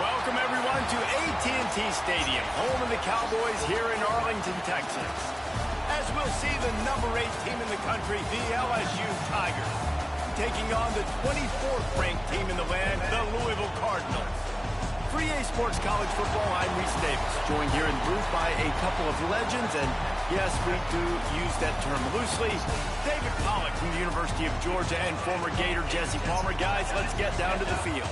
Welcome, everyone, to AT&T Stadium, home of the Cowboys here in Arlington, Texas. As we'll see the number 8 team in the country, the LSU Tigers, taking on the 24th-ranked team in the land, the Louisville Cardinals. For EA Sports College Football, I'm Reese Davis, joined here in the booth by a couple of legends, and yes, we do use that term loosely. David Pollack from the University of Georgia and former Gator Jesse Palmer. Guys, let's get down to the field.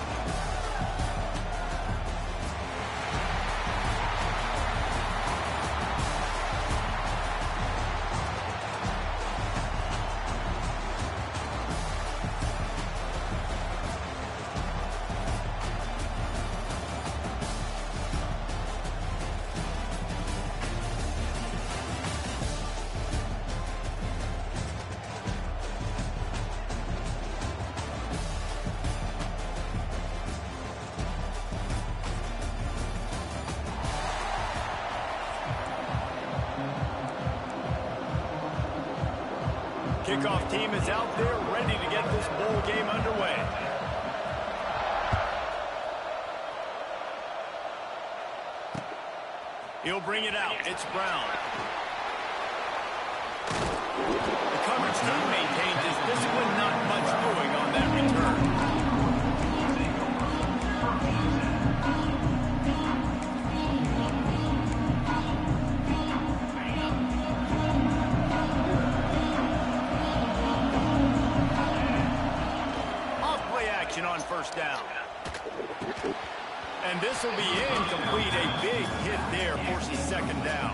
Kickoff team is out there ready to get this bowl game underway. He'll bring it out. It's Brown. The coverage team maintains his discipline, not much doing on that return. On first down. And this will be incomplete. A big hit there forces second down.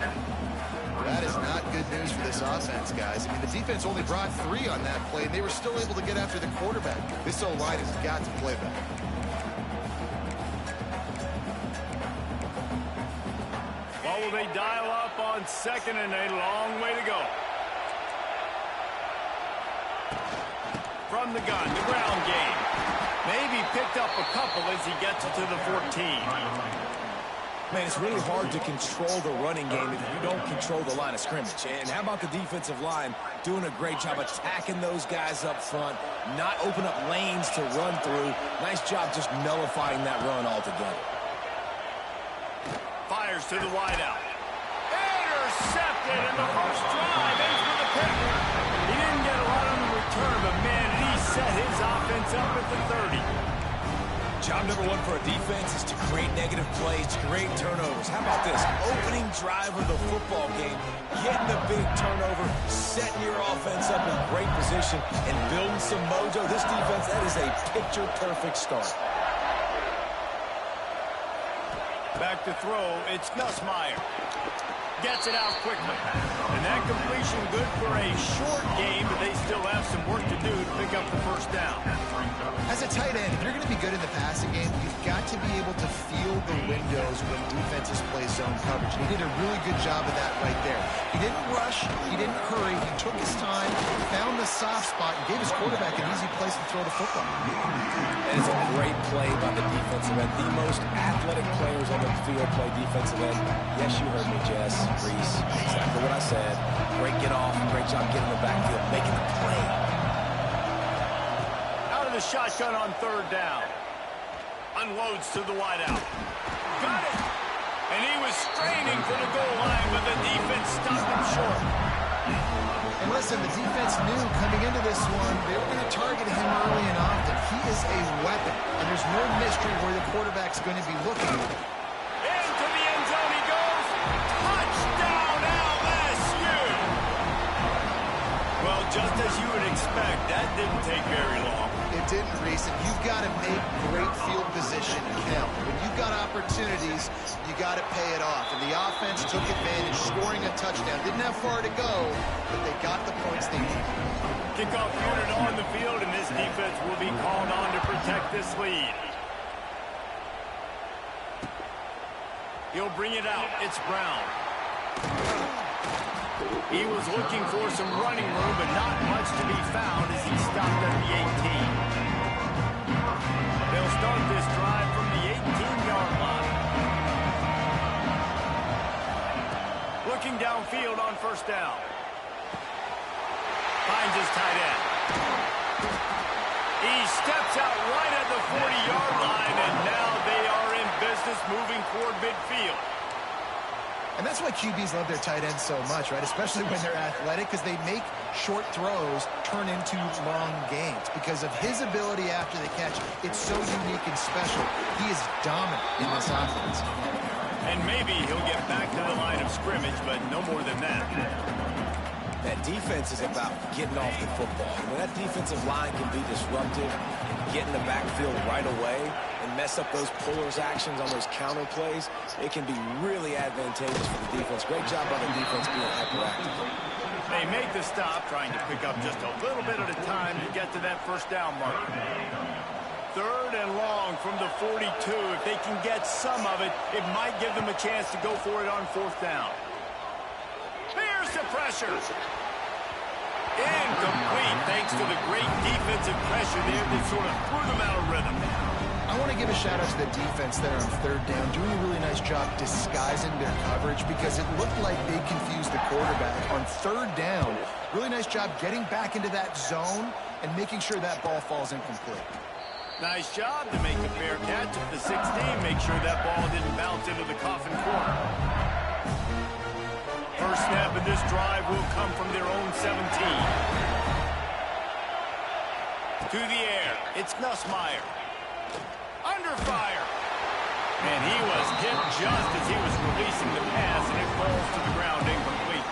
That is not good news for this offense, guys. I mean, the defense only brought 3 on that play, and they were still able to get after the quarterback. This O-line has got to play better. Well, will they dial up on second and a long way to go? From the gun, the ground game. Maybe picked up a couple as he gets it to the 14. Man, it's really hard to control the running game if you don't control the line of scrimmage. And how about the defensive line doing a great job attacking those guys up front, not open up lanes to run through. Nice job just nullifying that run altogether. Fires to the wideout. Intercepted in the first drive. Ends with a pick. He didn't get a lot on the return, but man, he set his offense up at the 30. Job number 1 for a defense is to create negative plays, to create turnovers. How about this? Opening drive of the football game, getting a big turnover, setting your offense up in great position, and building some mojo. This defense, that is a picture-perfect start. Back to throw, it's Nussmeier. Gets it out quickly. And that completion good for a short game, but they still have some work to do to pick up the first down. As a tight end, if you're going to be good in the passing game, you've got to be able to feel the windows when defenses play zone coverage. And he did a really good job of that right there. He didn't rush. He didn't hurry. He took his time, found the soft spot, and gave his quarterback an easy place to throw the football. And it's a great play by the defensive end. The most athletic players on the field play defensive end. Yes, you heard me, Jess, Reese. Exactly what I said. Great get off. Great job getting the backfield, making the play. Out of the shotgun on third down. Unloads to the wideout. Got it. And he was straining for the goal line, but the defense stopped him short. And listen, the defense knew coming into this one, they were going to target him early and often. He is a weapon, and there's no mystery where the quarterback's going to be looking. Into the end zone he goes. Touchdown, LSU! Well, just as you would expect, that didn't take very long. It didn't, Reese, and you've got to make great field position count. When you've got opportunities, you got to pay it off. And the offense took advantage, scoring a touchdown. Didn't have far to go, but they got the points they needed. Kickoff unit on the field, and this defense will be called on to protect this lead. He'll bring it out. It's Brown. He was looking for some running room, but not much to be found as he stopped at the 18. They'll start this drive from the 18-yard line. Looking downfield on first down. Finds his tight end. He steps out right at the 40-yard line, and now they are in business. business moving toward midfield. And that's why QBs love their tight ends so much, right? Especially when they're athletic, because they make short throws turn into long gains. Because of his ability after the catch, it's so unique and special. He is dominant in this offense. And maybe he'll get back to the line of scrimmage, but no more than that. That defense is about getting off the football. When that defensive line can be disruptive, get in the backfield right away, and mess up those pullers actions on those counter plays, it can be really advantageous for the defense. Great job by the defense being hyperactive. They make the stop, trying to pick up just a little bit at a time to get to that first down mark. 3rd and long from the 42. If they can get some of it, it might give them a chance to go for it on 4th down. Here's the pressure. Incomplete, thanks to the great defensive pressure there that sort of threw them out of rhythm. I want to give a shout out to the defense there on 3rd down, doing a really nice job disguising their coverage because it looked like they confused the quarterback on 3rd down. Really nice job getting back into that zone and making sure that ball falls incomplete. Nice job to make the fair catch at the 16. Make sure that ball didn't bounce into the coffin corner. First snap of this drive will come from their own 17. To the air, it's Nussmeier. Under fire. And he was hit just as he was releasing the pass, and it falls to the ground incomplete.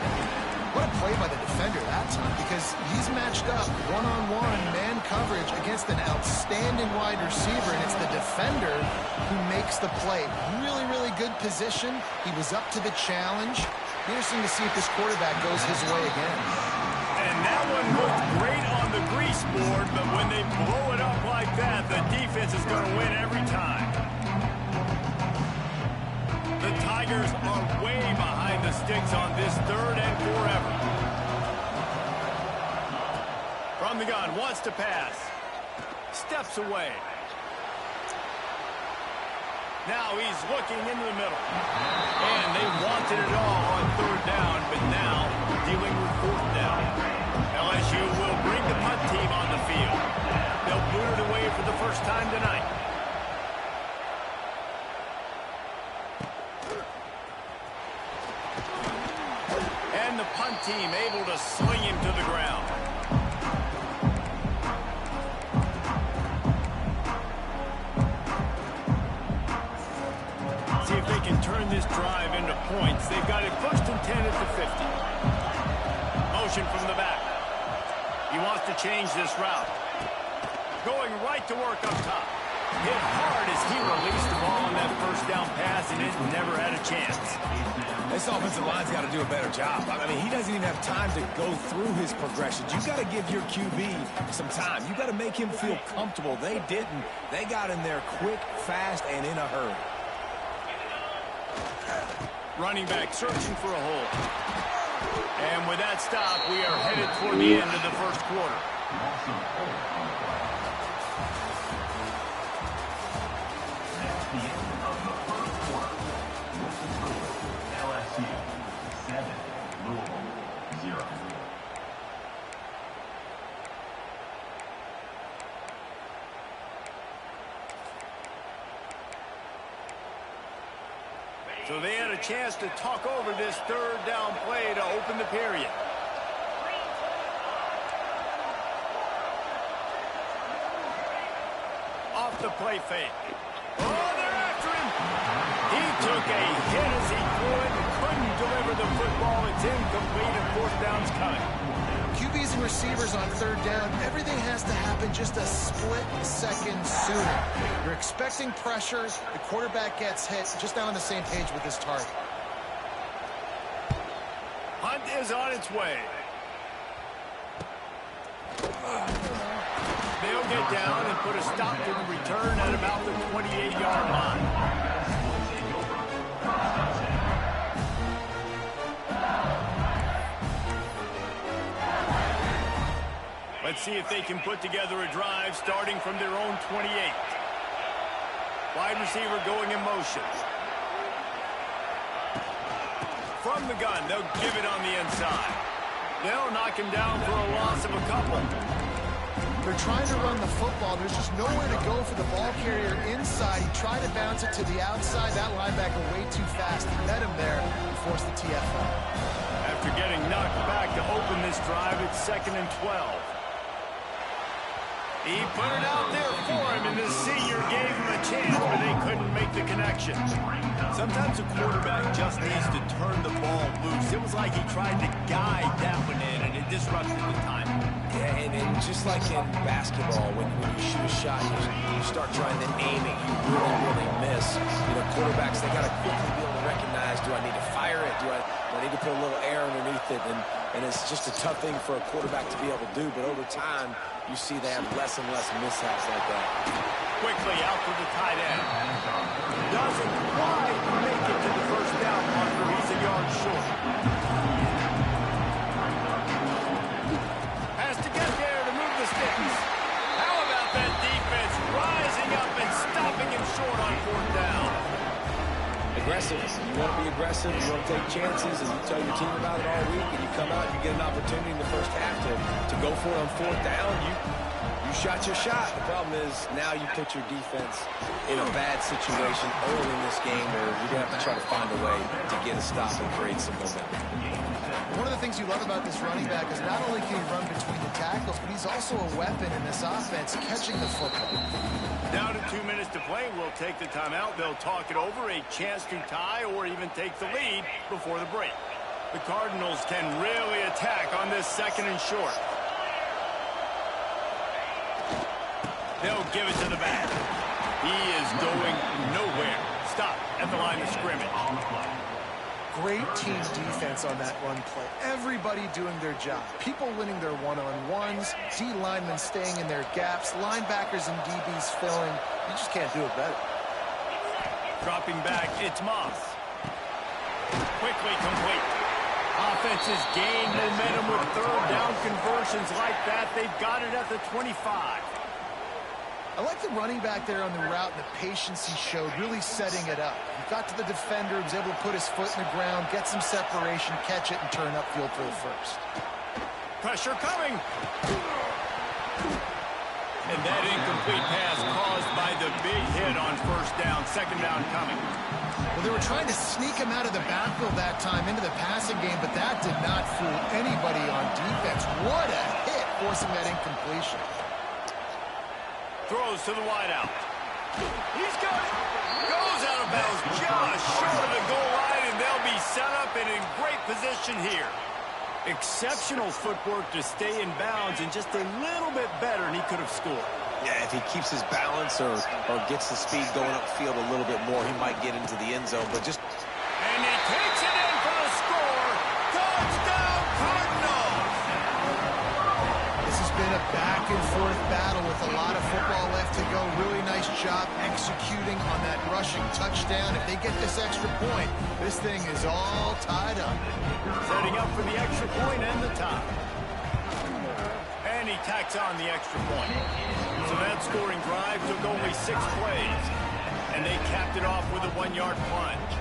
What a play by the defender that time, because he's matched up one-on-one man coverage against an outstanding wide receiver, and it's the defender who makes the play. Really, really good position. He was up to the challenge. Interesting to see if this quarterback goes his way again. And that one looked great on the grease board, but when they blow it up like that, the defense is going to win every time. The Tigers are way behind the sticks on this 3rd and forever. From the gun, wants to pass. Steps away. Now he's looking into the middle. And they wanted it all on 3rd down, but now dealing with 4th down. LSU will bring the punt team on the field. They'll boot it away for the first time tonight. And the punt team able to sling him to the ground. See if they can turn this drive into points. They've got it 1st and 10 at the 50. Motion from the back. He wants to change this route. Going right to work up top. Hit hard as he released the ball on that 1st down pass, and it never had a chance. This offensive line's got to do a better job. I mean, he doesn't even have time to go through his progressions. You got to give your QB some time. You got to make him feel comfortable. They didn't. They got in there quick, fast, and in a hurry. Running back searching for a hole. And with that stop, we are headed toward the end of the 1st quarter. LSU 7, Louisville 0. So they had a chance to talk over this 3rd down play to open the period. Off the play fake. Oh, they're after him. He took a hit as he threw it and couldn't deliver the football. It's incomplete and 4th down's coming. QBs and receivers on 3rd down, everything has to happen just a split second sooner. You're expecting pressure, the quarterback gets hit, just not on the same page with his target. Hunt is on its way. They'll get down and put a stop to the return at about the 28-yard line. Let's see if they can put together a drive starting from their own 28. Wide receiver going in motion. From the gun, they'll give it on the inside. They'll knock him down for a loss of a couple. They're trying to run the football. There's just nowhere to go for the ball carrier inside. He tried to bounce it to the outside. That linebacker way too fast. He met him there and forced the TFL. After getting knocked back to open this drive, it's 2nd and 12. He put it out there for him, and the senior gave him a chance, but they couldn't make the connection. Sometimes a quarterback just needs to turn the ball loose. It was like he tried to guide that one in, and it disrupted the timing. Yeah, and just like in basketball, when you shoot a shot, you start trying to aim it, you really miss. You know, quarterbacks, they got to quickly be able to recognize, do I need to fire it? Do I need to put a little air underneath it? And it's just a tough thing for a quarterback to be able to do, but over time, you see they have less and less mishaps like that. Quickly out to the tight end. Doesn't quite make it to the first down marker. He's a yard short. Has to get there to move the sticks. How about that defense rising up and stopping him short on 4th down? Aggressive. You want to be aggressive. You want to take chances, and you tell your team about it all week, and you come out and you get an opportunity in the first half to go for it on 4th down. You shot your shot. The problem is now you put your defense in a bad situation early in this game where you're going to have to try to find a way to get a stop and create some momentum. One of the things you love about this running back is not only can he run between the tackles, but he's also a weapon in this offense, catching the football. Down to 2 minutes to play. We'll take the timeout. They'll talk it over, a chance to tie or even take the lead before the break. The Cardinals can really attack on this 2nd and short. They'll give it to the back. He is going nowhere. Stop at the line of scrimmage. Great team defense on that run play. Everybody doing their job. People winning their one-on-ones, D linemen staying in their gaps, linebackers and DBs filling. You just can't do it better. Dropping back, it's Moss. Quickly complete. Offenses gain momentum with 3rd down conversions like that. They've got it at the 25. I like the running back there on the route and the patience he showed, really setting it up. He got to the defender, was able to put his foot in the ground, get some separation, catch it, and turn upfield for the first. Pressure coming. And that incomplete pass caused by the big hit on 1st down, 2nd down coming. Well, they were trying to sneak him out of the backfield that time into the passing game, but that did not fool anybody on defense. What a hit, forcing that incompletion. Throws to the wideout. He's got it. Goes out of bounds just short of the goal line, and they'll be set up and in great position here. Exceptional footwork to stay in bounds and just a little bit better, and he could have scored. Yeah, if he keeps his balance or gets the speed going upfield a little bit more, he might get into the end zone, but just... And he takes it in for the score. Touchdown, Cardinals! This has been a back-and-forth battle with a lot of football left to go. Really nice job executing on that rushing touchdown. If they get this extra point, this thing is all tied up. Setting up for the extra point and the tie. And he tacks on the extra point. So that scoring drive took only 6 plays. And they capped it off with a 1-yard plunge.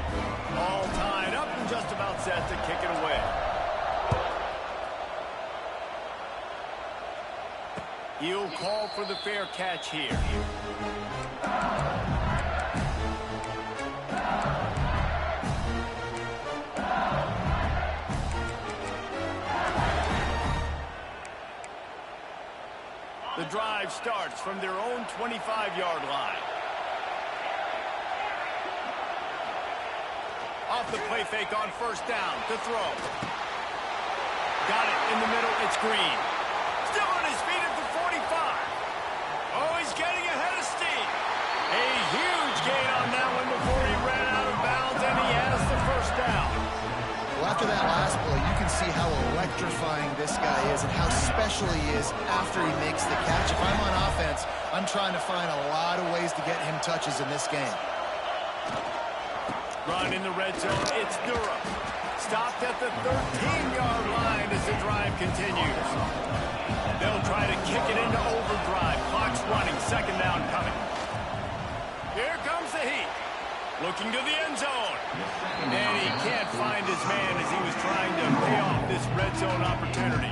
All tied up and just about set to kick it away. He'll call for the fair catch here. The drive starts from their own 25-yard line. Off the play fake on 1st down to throw. Got it in the middle. It's Green. Still on his feet at the 45. Oh, he's getting ahead of steam. A huge gain on that one before he ran out of bounds, and he has the 1st down. Well, after that last play, you can see how electrifying this guy is and how special he is after he makes the catch. If I'm on offense, I'm trying to find a lot of ways to get him touches in this game. Run in the red zone. It's Durham. Stopped at the 13-yard line as the drive continues. They'll try to kick it into overdrive. Clock's running. 2nd down coming. Here comes the heat. Looking to the end zone. And he can't find his man as he was trying to pay off this red zone opportunity.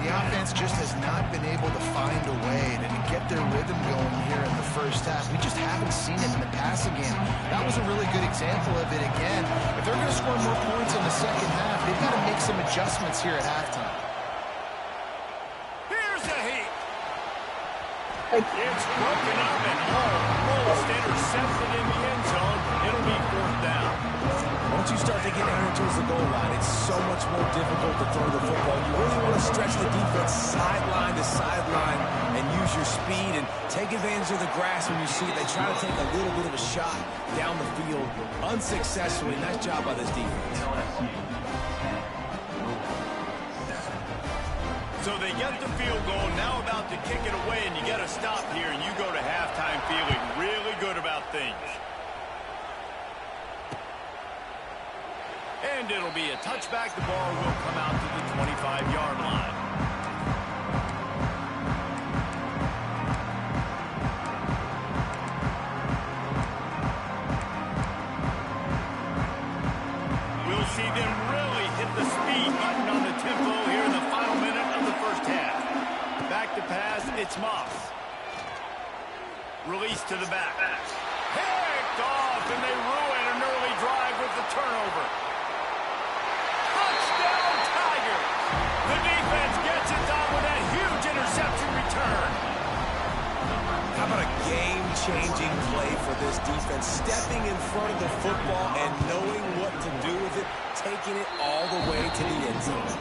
The offense just has not been able to find a way to get their rhythm going here in the first half. We just haven't seen it in the passing game. That was a really good example of it again. If they're going to score more points in the second half, they've got to make some adjustments here at halftime. Here's a heat. It's broken up and almost intercepted in the end zone. It'll be fourth down. Once you start to get down towards the goal line, it's so much more difficult to throw the football. You really want to stretch the defense sideline to sideline and use your speed and take advantage of the grass when you see it. They try to take a little bit of a shot down the field unsuccessfully. Nice job by this defense. So they get the field goal, now about to kick it away, and you get a stop here, and you go to halftime feeling really good about things. And it'll be a touchback. The ball will come out to the 25-yard line. We'll see them really hit the speed button on the tempo here in the final minute of the first half. Back to pass, it's Moss. Release to the back. Picked off, and they ruin an early drive with the turnover. Touchdown, Tigers! The defense gets it done with that huge interception return. How about a game-changing play for this defense? Stepping in front of the football and knowing what to do with it, taking it all the way to the end zone.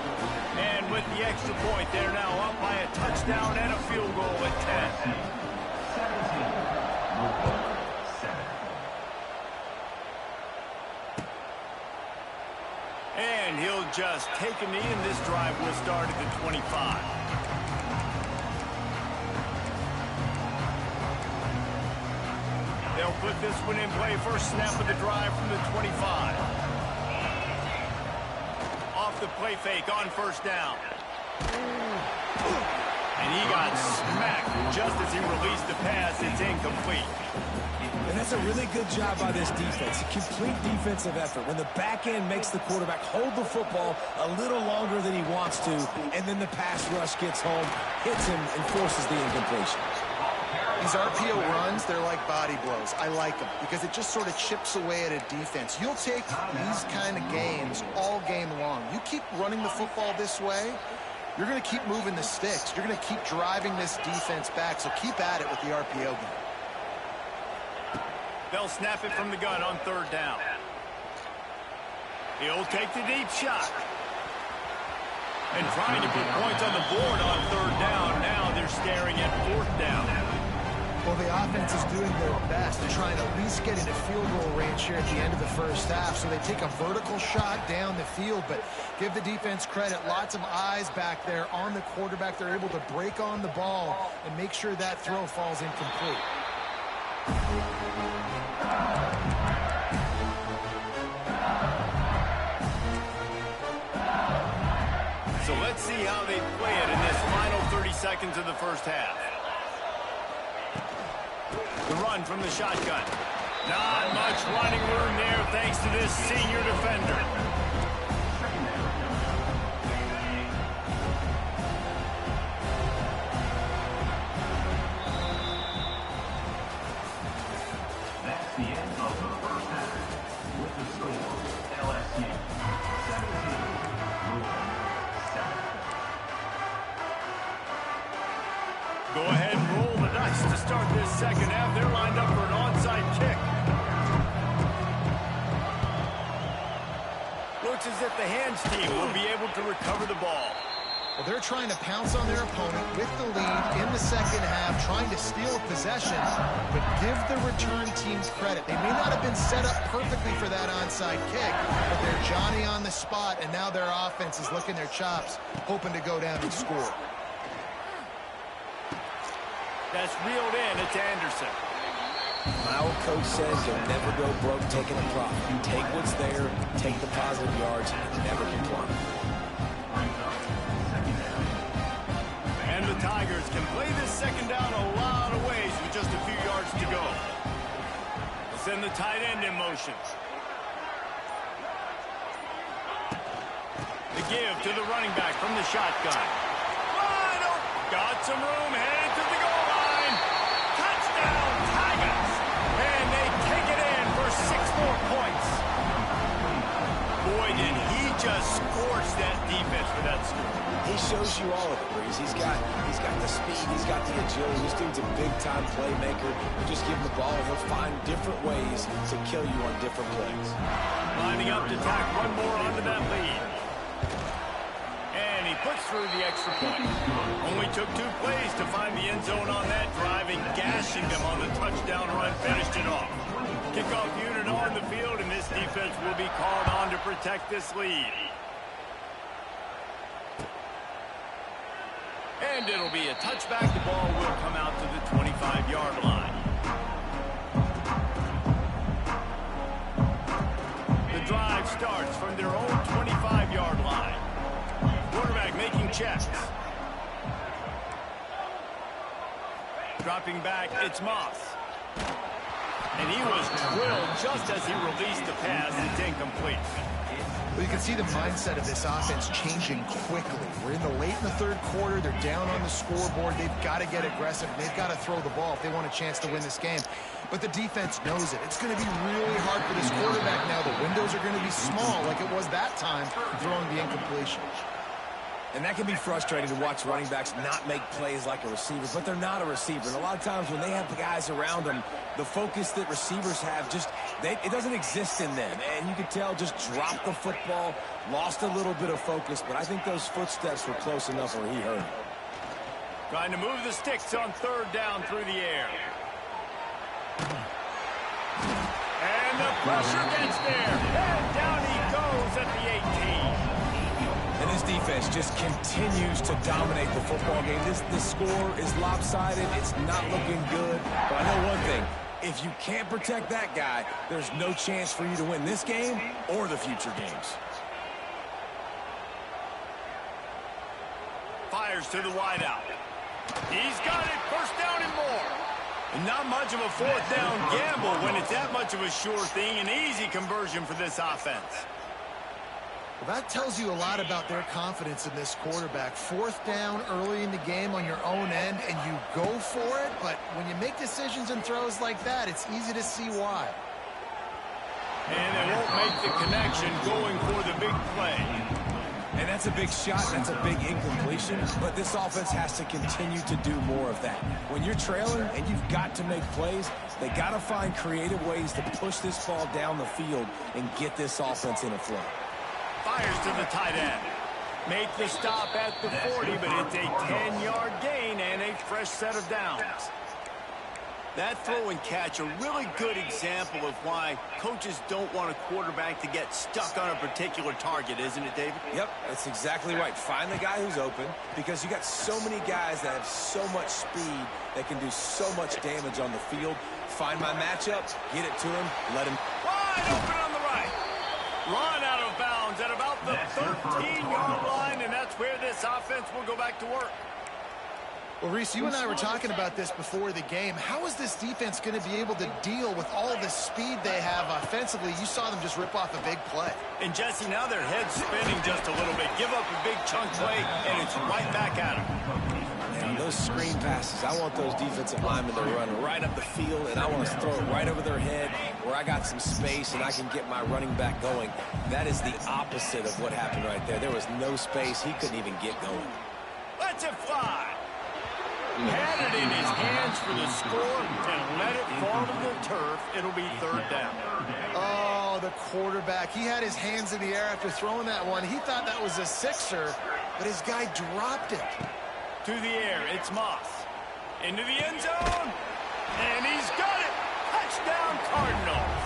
And with the extra point, they're now up by a touchdown and a field goal at 10. 17. And he'll just take a knee, and this drive will start at the 25. They'll put this one in play. First snap of the drive from the 25. Off the play fake on first down. And he got smacked just as he released the pass. It's incomplete. And that's a really good job by this defense. A complete defensive effort. When the back end makes the quarterback hold the football a little longer than he wants to, and then the pass rush gets home, hits him, and forces the incompletion. These RPO runs, they're like body blows. I like them because it just sort of chips away at a defense. You'll take these kind of games all game long. You keep running the football this way, you're going to keep moving the sticks. You're going to keep driving this defense back, so keep at it with the RPO game. They'll snap it from the gun on third down. He'll take the deep shot. And trying to put points on the board on third down. Now they're staring at fourth down. Well, the offense is doing their best to try and at least get into field goal range here at the end of the first half. So they take a vertical shot down the field, but give the defense credit. Lots of eyes back there on the quarterback. They're able to break on the ball and make sure that throw falls incomplete. So let's see how they play it in this final 30 seconds of the first half. The run from the shotgun. Not much running room there thanks to this senior defender. That's the end of the first half. With the score, LSU 17, Louisville 7. Go ahead and roll the dice to start this second half. They're lined up for an onside kick. Looks as if the hands team will be able to recover the ball. Well, they're trying to pounce on their opponent with the lead in the second half, trying to steal possession, but give the return team credit. They may not have been set up perfectly for that onside kick, but they're Johnny on the spot, and now their offense is licking their chops, hoping to go down and score. That's reeled in. It's Anderson. My old coach says you'll never go broke taking a profit. Take what's there, take the positive yards, and never complain. And the Tigers can play this second down a lot of ways with just a few yards to go. We'll send the tight end in motion. The give to the running back from the shotgun. Got some room, headed to the goal line. Touchdown, Tigers. And they take it in for 6 more points. Boy, did he just scorch that defense for that score. He shows you all of it, Breeze. He's got the speed, he's got the agility. This dude's a big-time playmaker. You just give him the ball, and he'll find different ways to kill you on different plays. Lining up to tack one more onto that lead. And he puts through the extra point. Only took 2 plays to find the end zone on that drive, and gashing them on the touchdown run finished it off. Kickoff unit on the field, and this defense will be called on to protect this lead. And it'll be a touchback. The ball will come out to the 25-yard line. The drive starts from their own 25-yard line. Quarterback making checks. Dropping back, it's Moss. And he was drilled just as he released the pass. It's incomplete. Well, you can see the mindset of this offense changing quickly. We're in the late in the 3rd quarter. They're down on the scoreboard. They've got to get aggressive. They've got to throw the ball if they want a chance to win this game. But the defense knows it. It's going to be really hard for this quarterback now. The windows are going to be small like it was that time throwing the incompletion. And that can be frustrating to watch running backs not make plays like a receiver, but they're not a receiver. And a lot of times when they have the guys around them, the focus that receivers have it doesn't exist in them. And you can tell just dropped the football, lost a little bit of focus, but I think those footsteps were close enough where he heard it. Trying to move the sticks on 3rd down through the air. And the pressure gets there. And down he goes at the 18. And this defense just continues to dominate the football game. This score is lopsided. It's not looking good. But I know one thing. If you can't protect that guy, there's no chance for you to win this game or the future games. Fires to the wideout. He's got it. 1st down and more. And not much of a 4th down gamble when it's that much of a sure thing. An easy conversion for this offense. Well, that tells you a lot about their confidence in this quarterback. 4th down early in the game on your own end, and you go for it. But when you make decisions and throws like that, it's easy to see why. And they won't make the connection going for the big play. And that's a big shot. That's a big incompletion. But this offense has to continue to do more of that. When you're trailing and you've got to make plays, they got to find creative ways to push this ball down the field and get this offense in a flow. Fires to the tight end. Make the stop at the 40, but it's a 10-yard gain and a fresh set of downs. That throw and catch, a really good example of why coaches don't want a quarterback to get stuck on a particular target, isn't it, David? Yep, that's exactly right. Find the guy who's open, because you got so many guys that have so much speed that can do so much damage on the field. Find my matchup, get it to him, let him. Wide open on the right. Run out of bounds at about the 13-yard line, and that's where this offense will go back to work. Well, Reese, you and I were talking about this before the game. How is this defense going to be able to deal with all the speed they have offensively? You saw them just rip off a big play. And, Jesse, now their head's spinning just a little bit. Give up a big chunk play, and it's right back at them. And those screen passes, I want those defensive linemen to run right up the field, and I want to throw it right over their head where I got some space and I can get my running back going. That is the opposite of what happened right there. There was no space. He couldn't even get going. Let's it fly. Had it in his hands for the score and let it fall to the turf. It'll be 3rd down. Oh, the quarterback. He had his hands in the air after throwing that one. He thought that was a sixer, but his guy dropped it. To the air, it's Moss. Into the end zone. And he's got it. Touchdown, Cardinals.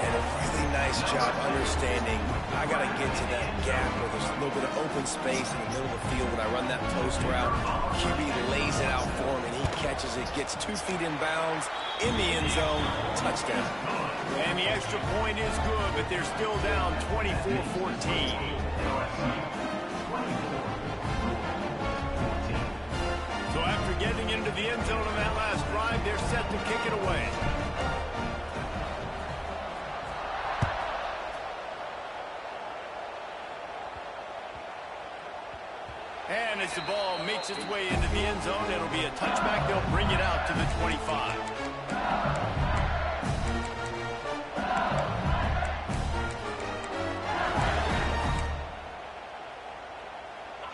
And a really nice job understanding I got to get to that gap where there's a little bit of open space in the middle of the field when I run that post route. QB lays it out for him, and he catches it, gets 2 feet in bounds, in the end zone, touchdown. And the extra point is good, but they're still down 24-14. So after getting into the end zone on that last drive, they're set to kick it away. And as the ball makes its way into the end zone, it'll be a touchback. They'll bring it out to the 25.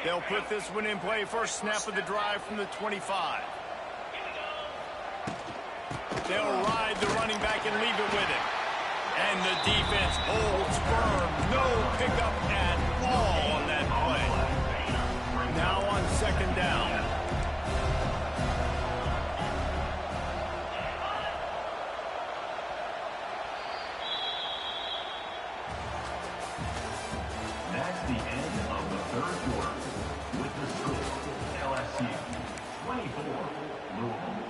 They'll put this one in play. First snap of the drive from the 25. They'll ride the running back and leave it with him. And the defense holds firm. No pickup at all on that play. Now on second down. That's the end of the third quarter. With the score, LSU 24, Louisville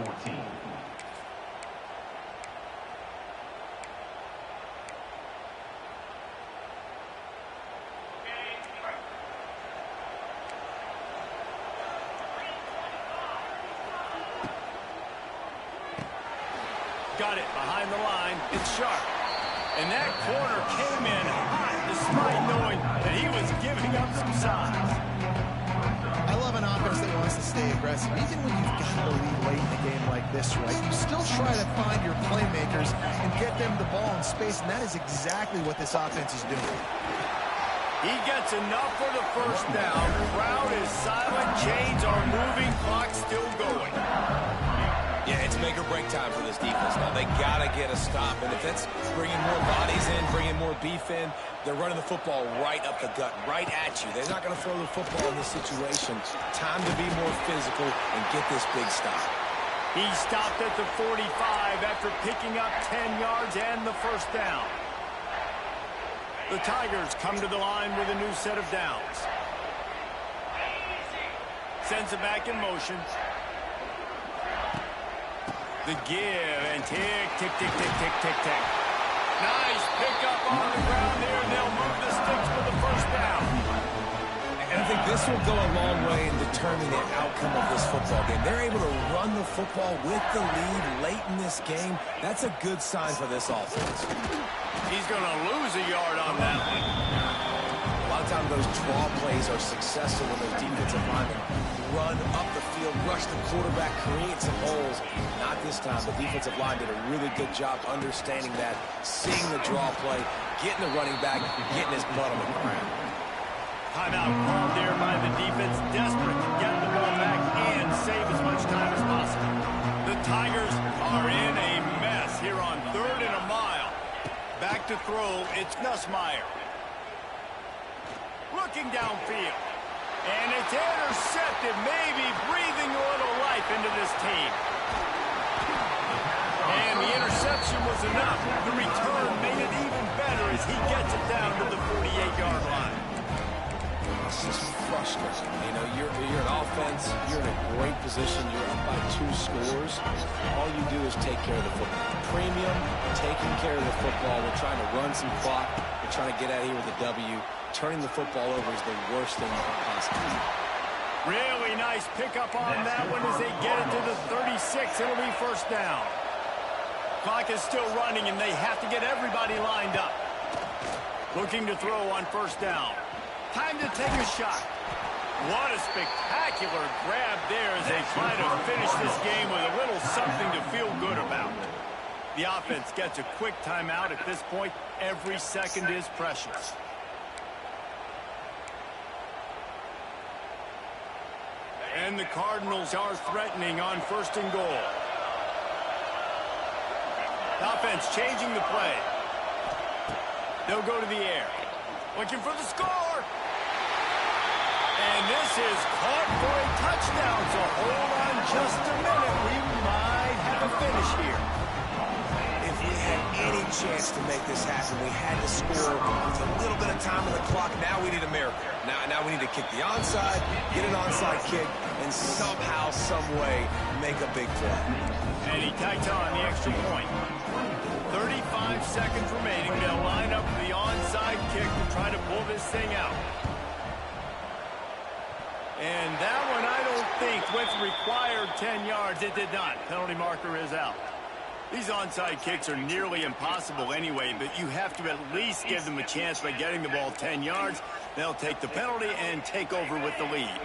14. Got it behind the line. It's sharp. And that corner came in hot despite knowing that he was giving up some size. I love an offense that wants to stay aggressive. Even when you've got the lead late in a game like this, right, you still try to find your playmakers and get them the ball in space, and that is exactly what this offense is doing. He gets enough for the first down. Crowd is silent. Chains are moving. Clock still going. Yeah, it's make or break time for this defense now. They got to get a stop. And if it's bringing more bodies in, bringing more beef in, they're running the football right up the gut, right at you. They're not going to throw the football in this situation. Time to be more physical and get this big stop. He stopped at the 45 after picking up 10 yards and the first down. The Tigers come to the line with a new set of downs. Sends it back in motion. The give and tick, tick, tick, tick, tick, tick, tick. Nice pickup on the ground there, and they'll move the sticks for the first down. And I think this will go a long way in determining the outcome of this football game. They're able to run the football with the lead late in this game. That's a good sign for this offense. He's going to lose a yard on that one. A lot of times those draw plays are successful when those defensive linemen run up the field, rush the quarterback, create some holes. Not this time. The defensive line did a really good job understanding that, seeing the draw play, getting the running back, getting his butt on the ground. Timeout called there by the defense, desperate to get the ball back and save as much time as possible. The Tigers are in a mess here on 3rd and a mile. Back to throw, it's Nussmeier. Looking downfield. And it's intercepted, maybe breathing a little life into this team. And the interception was enough. The return made it even better as he gets it down to the 48-yard line. It's just frustrating. You know, you're an offense. You're in a great position. You're up by 2 scores. All you do is take care of the football. Premium, taking care of the football. We're trying to run some clock. We're trying to get out of here with a W. Turning the football over is the worst thing you can possibly do. Really nice pickup on that one as they get it to the 36. It'll be first down. Clock is still running, and they have to get everybody lined up. Looking to throw on first down. Time to take a shot. What a spectacular grab there as they try to finish this game with a little something to feel good about. The offense gets a quick timeout at this point. Every second is precious. And the Cardinals are threatening on 1st and goal. The offense changing the play. They'll go to the air. Looking for the score. And this is caught for a touchdown. So hold on just a minute. We might have a finish here. If we had any chance to make this happen, we had to score with a little bit of time on the clock. Now we need a miracle. Now we need to kick the onside, get an onside kick, and somehow, some way, make a big play. And he tacks on the extra point. 35 seconds remaining. They'll line up the onside kick to try to pull this thing out. And that one, I don't think, with required 10 yards, it did not. Penalty marker is out. These onside kicks are nearly impossible anyway, but you have to at least give them a chance by getting the ball 10 yards. They'll take the penalty and take over with the lead.